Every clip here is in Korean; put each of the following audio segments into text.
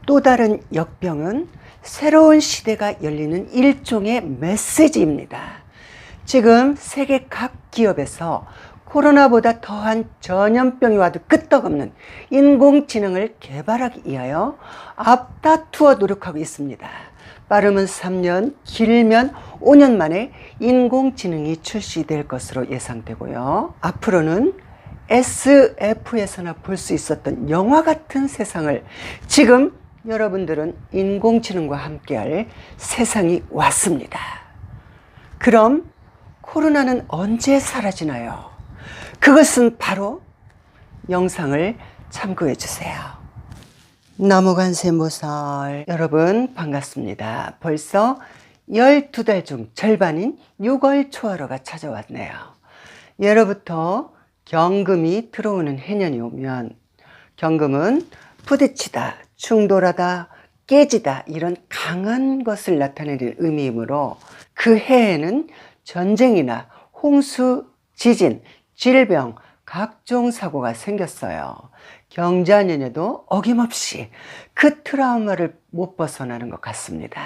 또 다른 역병은 새로운 시대가 열리는 일종의 메시지입니다. 지금 세계 각 기업에서 코로나보다 더한 전염병이 와도 끄떡없는 인공지능을 개발하기 위하여 앞다투어 노력하고 있습니다. 빠르면 3년, 길면 5년 만에 인공지능이 출시될 것으로 예상되고요. 앞으로는 SF에서나 볼 수 있었던 영화 같은 세상을 지금 여러분들은 인공지능과 함께할 세상이 왔습니다. 그럼 코로나는 언제 사라지나요? 그것은 바로 영상을 참고해 주세요. 나무간세모살 여러분 반갑습니다. 벌써 12달 중 절반인 6월 초하루가 찾아왔네요. 예로부터 경금이 들어오는 해년이 오면 경금은 부딪히다, 충돌하다, 깨지다 이런 강한 것을 나타내는 의미이므로 그 해에는 전쟁이나 홍수, 지진, 질병, 각종 사고가 생겼어요. 경자년에도 어김없이 그 트라우마를 못 벗어나는 것 같습니다.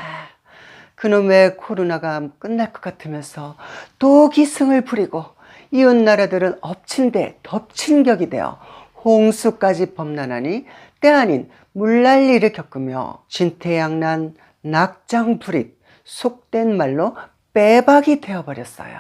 그놈의 코로나가 끝날 것 같으면서 또 기승을 부리고 이웃 나라들은 엎친 데 덮친 격이 되어 홍수까지 범람하니 때 아닌 물난리를 겪으며 진퇴양난, 낙장불입, 속된 말로 빼박이 되어버렸어요.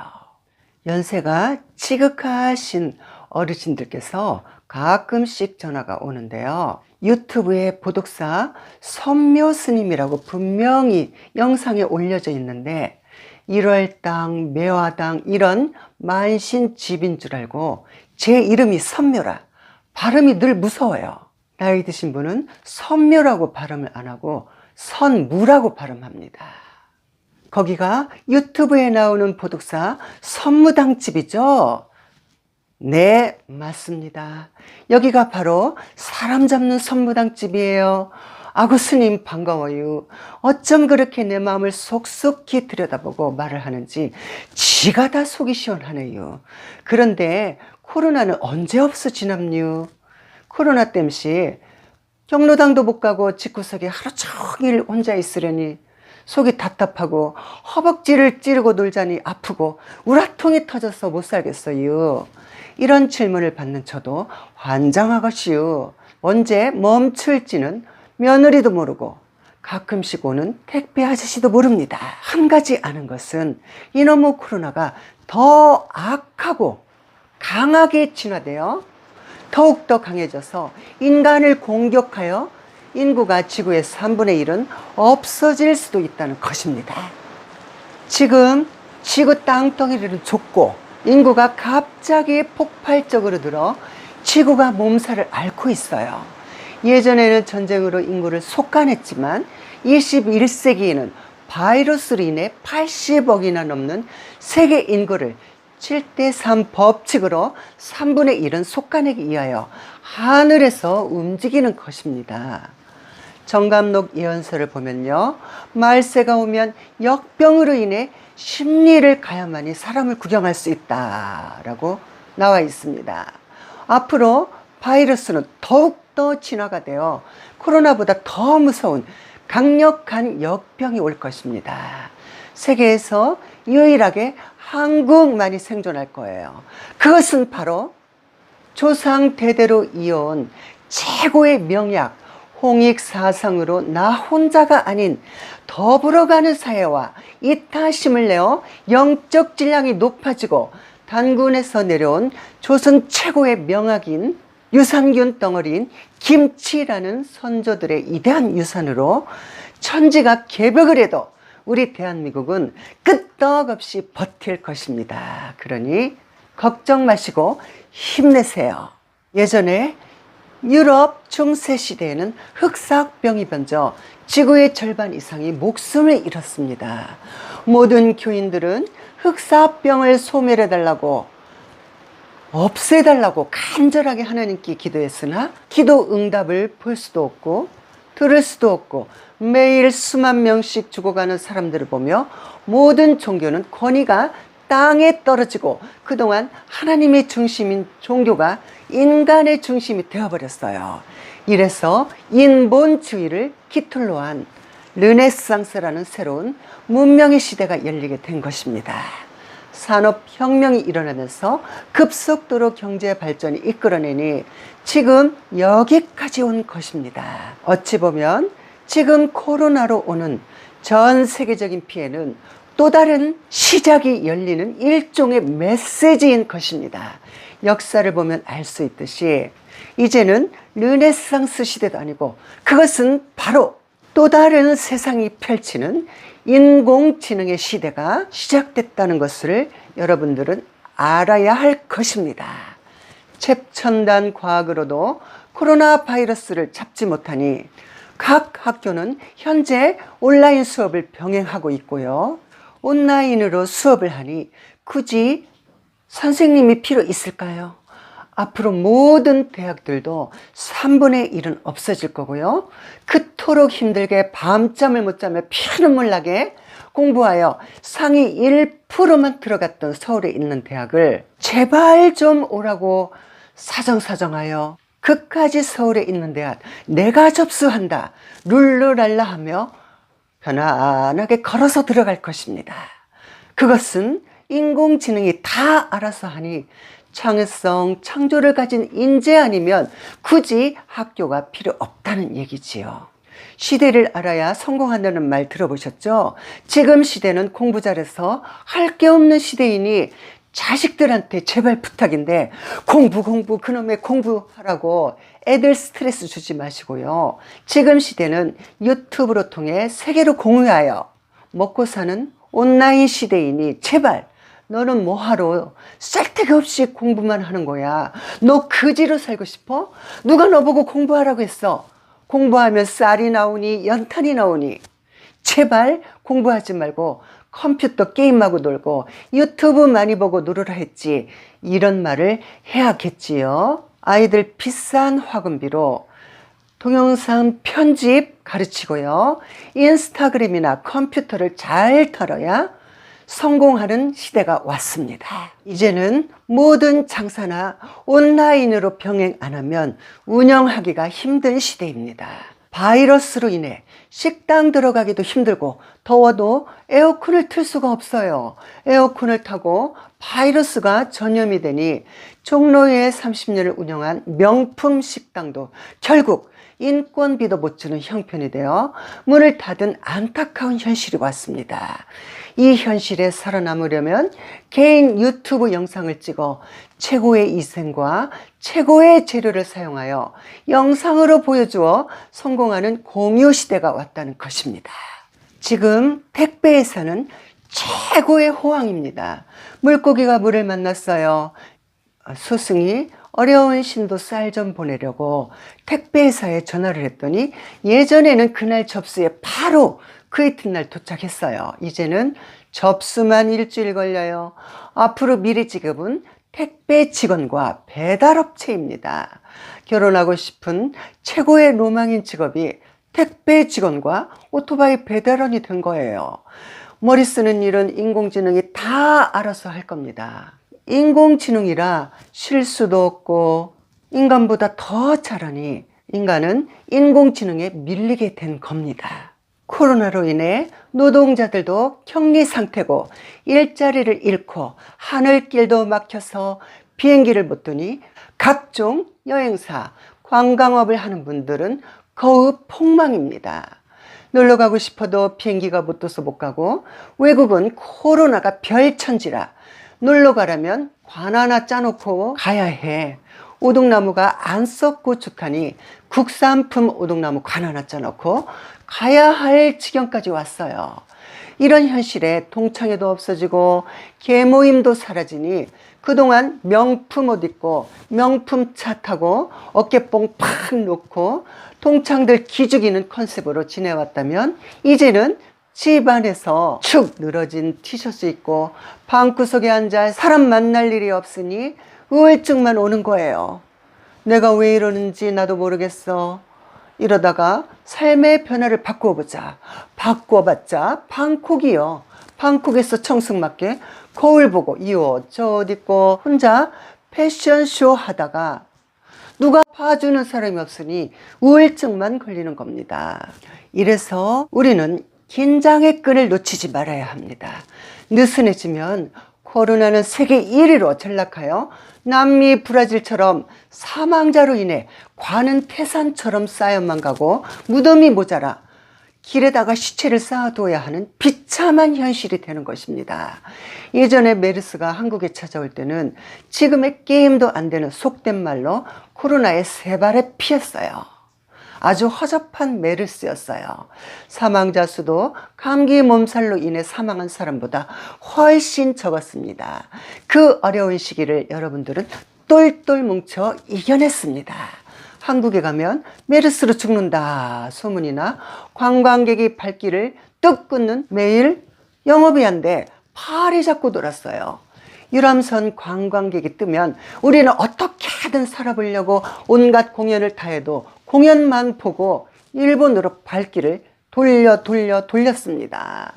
연세가 지극하신 어르신들께서 가끔씩 전화가 오는데요. 유튜브에 보독사 선묘스님이라고 분명히 영상에 올려져 있는데 1월당, 매화당 이런 만신집인 줄 알고 제 이름이 선묘라. 발음이 늘 무서워요. 나이 드신 분은 선묘라고 발음을 안 하고 선무라고 발음합니다. 거기가 유튜브에 나오는 보독사 선무당집이죠? 네, 맞습니다. 여기가 바로 사람 잡는 선무당집이에요. 아구 스님 반가워요. 어쩜 그렇게 내 마음을 속속히 들여다보고 말을 하는지 지가 다 속이 시원하네요. 그런데 코로나는 언제 없어지남요? 코로나 땜시 경로당도 못 가고 집구석에 하루 종일 혼자 있으려니 속이 답답하고 허벅지를 찌르고 놀자니 아프고 우라통이 터져서 못 살겠어요. 이런 질문을 받는 저도 환장하것이요. 언제 멈출지는 며느리도 모르고 가끔씩 오는 택배 아저씨도 모릅니다. 한 가지 아는 것은 이놈의 코로나가 더 악하고 강하게 진화되어 더욱더 강해져서 인간을 공격하여 인구가 지구의 3분의 1은 없어질 수도 있다는 것입니다. 지금 지구 땅덩이를 좁고 인구가 갑자기 폭발적으로 늘어 지구가 몸살을 앓고 있어요. 예전에는 전쟁으로 인구를 속간했지만 21세기에는 바이러스로 인해 80억이나 넘는 세계 인구를 7대3 법칙으로 3분의 1은 속간하기 위하여 하늘에서 움직이는 것입니다. 정감록 예언서를 보면요. 말세가 오면 역병으로 인해 심리를 가야만이 사람을 구경할 수 있다라고 나와 있습니다. 앞으로 바이러스는 더욱더 진화가 되어 코로나보다 더 무서운 강력한 역병이 올 것입니다. 세계에서 유일하게 한국만이 생존할 거예요. 그것은 바로 조상 대대로 이어온 최고의 명약 홍익사상으로 나 혼자가 아닌 더불어가는 사회와 이타심을 내어 영적 질량이 높아지고 단군에서 내려온 조선 최고의 명학인 유산균 덩어리인 김치라는 선조들의 이대한 유산으로 천지가 개벽을 해도 우리 대한민국은 끄떡없이 버틸 것입니다. 그러니 걱정 마시고 힘내세요. 예전에 유럽 중세 시대에는 흑사병이 번져 지구의 절반 이상이 목숨을 잃었습니다. 모든 교인들은 흑사병을 소멸해달라고 없애달라고 간절하게 하나님께 기도했으나 기도 응답을 볼 수도 없고 들을 수도 없고 매일 수만 명씩 죽어가는 사람들을 보며 모든 종교는 권위가 땅에 떨어지고 그동안 하나님의 중심인 종교가 인간의 중심이 되어버렸어요. 이래서 인본주의를 기틀로 한 르네상스라는 새로운 문명의 시대가 열리게 된 것입니다. 산업혁명이 일어나면서 급속도로 경제 발전이 이끌어내니 지금 여기까지 온 것입니다. 어찌 보면 지금 코로나로 오는 전 세계적인 피해는 또 다른 시작이 열리는 일종의 메시지인 것입니다. 역사를 보면 알 수 있듯이 이제는 르네상스 시대도 아니고 그것은 바로 또 다른 세상이 펼치는 인공지능의 시대가 시작됐다는 것을 여러분들은 알아야 할 것입니다. 최첨단 과학으로도 코로나 바이러스를 잡지 못하니 각 학교는 현재 온라인 수업을 병행하고 있고요. 온라인으로 수업을 하니 굳이 선생님이 필요 있을까요? 앞으로 모든 대학들도 3분의 1은 없어질 거고요. 그토록 힘들게 밤잠을 못 자며 피눈물 나게 공부하여 상위 1%만 들어갔던 서울에 있는 대학을 제발 좀 오라고 사정사정하여 그까지 서울에 있는 대학 내가 접수한다 룰루랄라 하며 편안하게 걸어서 들어갈 것입니다. 그것은 인공지능이 다 알아서 하니 창의성, 창조를 가진 인재 아니면 굳이 학교가 필요 없다는 얘기지요. 시대를 알아야 성공한다는 말 들어보셨죠? 지금 시대는 공부 잘해서 할 게 없는 시대이니 자식들한테 제발 부탁인데 공부 그놈의 공부하라고 애들 스트레스 주지 마시고요. 지금 시대는 유튜브로 통해 세계로 공유하여 먹고 사는 온라인 시대이니 제발 너는 뭐하러 쓸데기 없이 공부만 하는 거야. 너 그지로 살고 싶어? 누가 너보고 공부하라고 했어? 공부하면 쌀이 나오니 연탄이 나오니 제발 공부하지 말고 컴퓨터 게임하고 놀고 유튜브 많이 보고 놀으라 했지. 이런 말을 해야겠지요. 아이들 비싼 학원비로 동영상 편집 가르치고요. 인스타그램이나 컴퓨터를 잘 털어야 성공하는 시대가 왔습니다. 이제는 모든 장사나 온라인으로 병행 안 하면 운영하기가 힘든 시대입니다. 바이러스로 인해 식당 들어가기도 힘들고 더워도 에어컨을 틀 수가 없어요. 에어컨을 타고 바이러스가 전염이 되니 종로에 30년을 운영한 명품 식당도 결국 인건비도 못 주는 형편이 되어 문을 닫은 안타까운 현실이 왔습니다. 이 현실에 살아남으려면 개인 유튜브 영상을 찍어 최고의 위생과 최고의 재료를 사용하여 영상으로 보여주어 성공하는 공유 시대가 왔다는 것입니다. 지금 택배에서는 최고의 호황입니다. 물고기가 물을 만났어요. 스승이 어려운 신도 쌀 좀 보내려고 택배회사에 전화를 했더니 예전에는 그날 접수에 바로 그 이튿날 도착했어요. 이제는 접수만 일주일 걸려요. 앞으로 미래 직업은 택배 직원과 배달업체입니다. 결혼하고 싶은 최고의 로망인 직업이 택배 직원과 오토바이 배달원이 된 거예요. 머리 쓰는 일은 인공지능이 다 알아서 할 겁니다. 인공지능이라 실수도 없고 인간보다 더 잘하니 인간은 인공지능에 밀리게 된 겁니다. 코로나로 인해 노동자들도 격리 상태고 일자리를 잃고 하늘길도 막혀서 비행기를 못 타니 각종 여행사, 관광업을 하는 분들은 거의 폭망입니다. 놀러 가고 싶어도 비행기가 못 떠서 못 가고 외국은 코로나가 별천지라 놀러 가려면 관 하나 짜놓고 가야 해. 오동나무가 안 썩고 좋다니 국산품 오동나무 관 하나 짜놓고 가야 할 지경까지 왔어요. 이런 현실에 동창회도 없어지고 개모임도 사라지니 그동안 명품 옷 입고 명품 차 타고 어깨뽕 팍 놓고 동창들 기죽이는 컨셉으로 지내왔다면 이제는 집 안에서 축 늘어진 티셔츠 입고 방구석에 앉아 사람 만날 일이 없으니 우울증만 오는 거예요. 내가 왜 이러는지 나도 모르겠어. 이러다가 삶의 변화를 바꾸어보자. 바꾸어봤자 방콕이요. 방콕에서 청승맞게 거울 보고 이 옷 저 옷 입고 혼자 패션쇼 하다가 누가 봐주는 사람이 없으니 우울증만 걸리는 겁니다. 이래서 우리는 긴장의 끈을 놓치지 말아야 합니다. 느슨해지면 코로나는 세계 1위로 전락하여 남미 브라질처럼 사망자로 인해 관은 태산처럼 쌓여만 가고 무덤이 모자라 길에다가 시체를 쌓아둬야 하는 비참한 현실이 되는 것입니다. 예전에 메르스가 한국에 찾아올 때는 지금의 게임도 안 되는 속된 말로 코로나의 세 발에 피했어요. 아주 허접한 메르스였어요. 사망자 수도 감기 몸살로 인해 사망한 사람보다 훨씬 적었습니다. 그 어려운 시기를 여러분들은 똘똘 뭉쳐 이겨냈습니다. 한국에 가면 메르스로 죽는다 소문이나 관광객이 발길을 뚝 끊는 매일 영업이 안 돼 팔이 자꾸 돌았어요. 유람선 관광객이 뜨면 우리는 어떻게든 살아보려고 온갖 공연을 다 해도 공연만 보고 일본으로 발길을 돌렸습니다.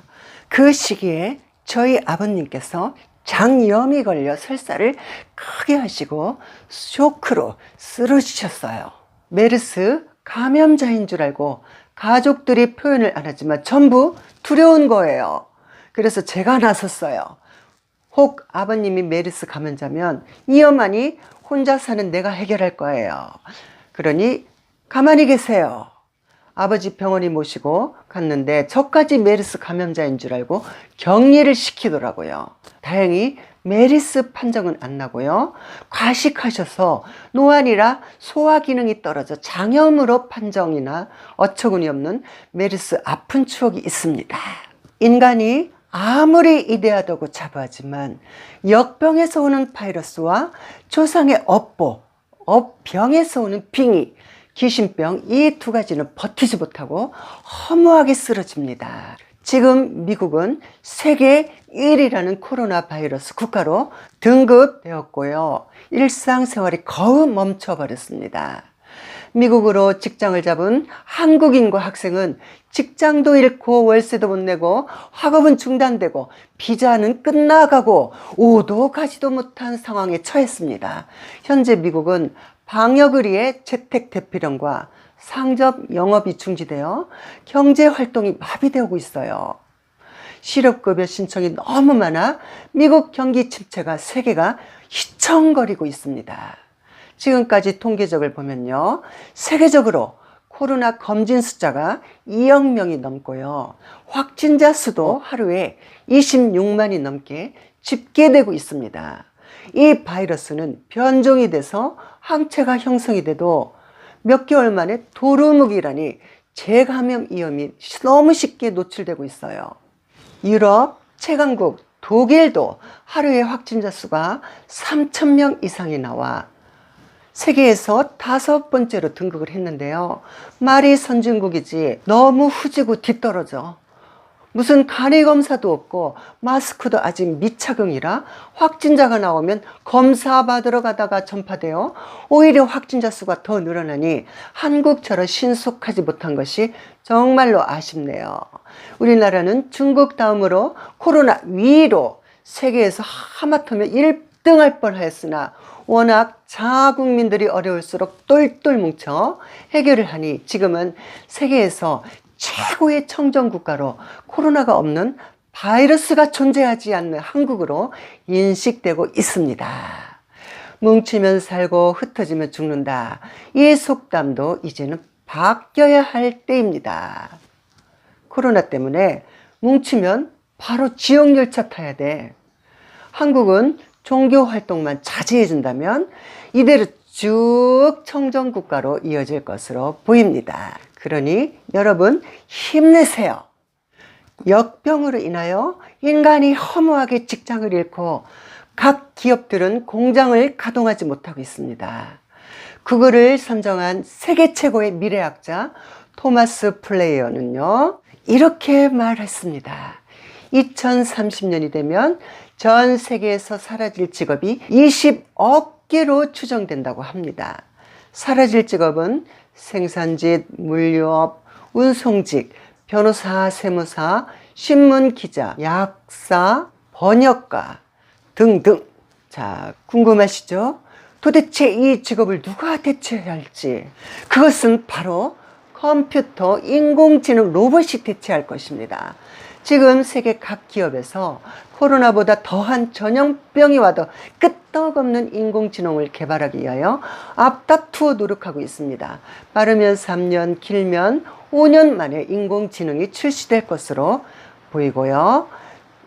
그 시기에 저희 아버님께서 장염이 걸려 설사를 크게 하시고 쇼크로 쓰러지셨어요. 메르스 감염자인 줄 알고 가족들이 표현을 안 하지만 전부 두려운 거예요. 그래서 제가 나섰어요. 혹 아버님이 메르스 감염자면 위험하니 혼자 사는 내가 해결할 거예요. 그러니 가만히 계세요. 아버지 병원에 모시고 갔는데 저까지 메르스 감염자인 줄 알고 격리를 시키더라고요. 다행히 메르스 판정은 안 나고요. 과식하셔서 노안이라 소화 기능이 떨어져 장염으로 판정이나 어처구니 없는 메르스 아픈 추억이 있습니다. 인간이 아무리 이데하다고 자부하지만 역병에서 오는 바이러스와 조상의 업보, 업병에서 오는 빙의, 귀신병 이 두 가지는 버티지 못하고 허무하게 쓰러집니다. 지금 미국은 세계 1위라는 코로나 바이러스 국가로 등급되었고요. 일상생활이 거의 멈춰버렸습니다. 미국으로 직장을 잡은 한국인과 학생은 직장도 잃고 월세도 못 내고 학업은 중단되고 비자는 끝나가고 오도 가지도 못한 상황에 처했습니다. 현재 미국은 방역을 위해 재택 대피령과 상점 영업이 중지되어 경제 활동이 마비되고 있어요. 실업급여 신청이 너무 많아 미국 경기 침체가 세계가 휘청거리고 있습니다. 지금까지 통계적을 보면요, 세계적으로 코로나 검진 숫자가 2억 명이 넘고요, 확진자 수도 하루에 26만이 넘게 집계되고 있습니다. 이 바이러스는 변종이 돼서 항체가 형성이 돼도 몇 개월 만에 도루묵이라니 재감염 위험이 너무 쉽게 노출되고 있어요. 유럽 최강국 독일도 하루에 확진자 수가 3,000명 이상이 나와 세계에서 5번째로 등극을 했는데요. 말이 선진국이지 너무 후지고 뒤떨어져. 무슨 간이 검사도 없고 마스크도 아직 미착용이라 확진자가 나오면 검사 받으러 가다가 전파되어 오히려 확진자 수가 더 늘어나니 한국처럼 신속하지 못한 것이 정말로 아쉽네요. 우리나라는 중국 다음으로 코로나 위로 세계에서 하마터면 1등할 뻔하였으나 워낙 자국민들이 어려울수록 똘똘 뭉쳐 해결을 하니 지금은 세계에서 최고의 청정국가로 코로나가 없는 바이러스가 존재하지 않는 한국으로 인식되고 있습니다. 뭉치면 살고 흩어지면 죽는다. 이 속담도 이제는 바뀌어야 할 때입니다. 코로나 때문에 뭉치면 바로 지옥열차 타야 돼. 한국은 종교 활동만 자제해 준다면 이대로 쭉 청정국가로 이어질 것으로 보입니다. 그러니 여러분 힘내세요. 역병으로 인하여 인간이 허무하게 직장을 잃고 각 기업들은 공장을 가동하지 못하고 있습니다. 그거를 선정한 세계 최고의 미래학자 토마스 플레이어는요, 이렇게 말했습니다. 2030년이 되면 전 세계에서 사라질 직업이 20억 개로 추정된다고 합니다. 사라질 직업은 생산직, 물류업, 운송직, 변호사, 세무사, 신문 기자, 약사, 번역가 등등. 자, 궁금하시죠? 도대체 이 직업을 누가 대체해야 할지. 그것은 바로 컴퓨터, 인공지능, 로봇이 대체할 것입니다. 지금 세계 각 기업에서 코로나보다 더한 전염병이 와도 끄떡없는 인공지능을 개발하기 위하여 앞다투어 노력하고 있습니다. 빠르면 3년, 길면 5년 만에 인공지능이 출시될 것으로 보이고요.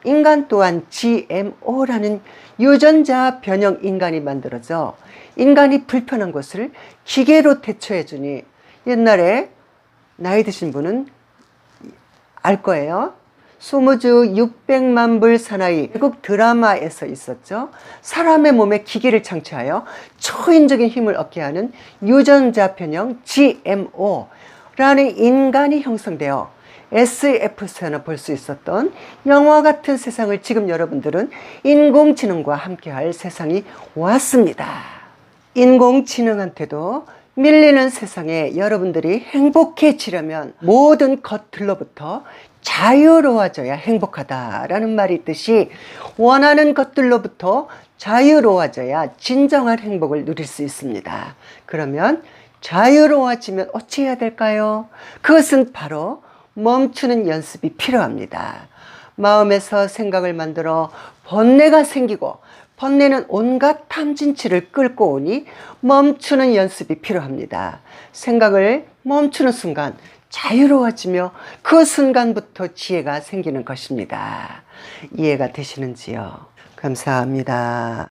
인간 또한 GMO라는 유전자 변형 인간이 만들어져 인간이 불편한 것을 기계로 대처해 주니, 옛날에 나이 드신 분은 알 거예요. 소무주 600만 불 사나이, 외국 드라마에서 있었죠. 사람의 몸에 기계를 장치하여 초인적인 힘을 얻게 하는 유전자 변형 GMO라는 인간이 형성되어 SF에서나 볼 수 있었던 영화 같은 세상을 지금 여러분들은 인공지능과 함께할 세상이 왔습니다. 인공지능한테도 밀리는 세상에 여러분들이 행복해지려면 모든 것들로부터 자유로워져야 행복하다라는 말이 있듯이, 원하는 것들로부터 자유로워져야 진정한 행복을 누릴 수 있습니다. 그러면 자유로워지면 어찌해야 될까요? 그것은 바로 멈추는 연습이 필요합니다. 마음에서 생각을 만들어 번뇌가 생기고, 번뇌는 온갖 탐진치를 끌고 오니 멈추는 연습이 필요합니다. 생각을 멈추는 순간 자유로워지며 그 순간부터 지혜가 생기는 것입니다. 이해가 되시는지요? 감사합니다.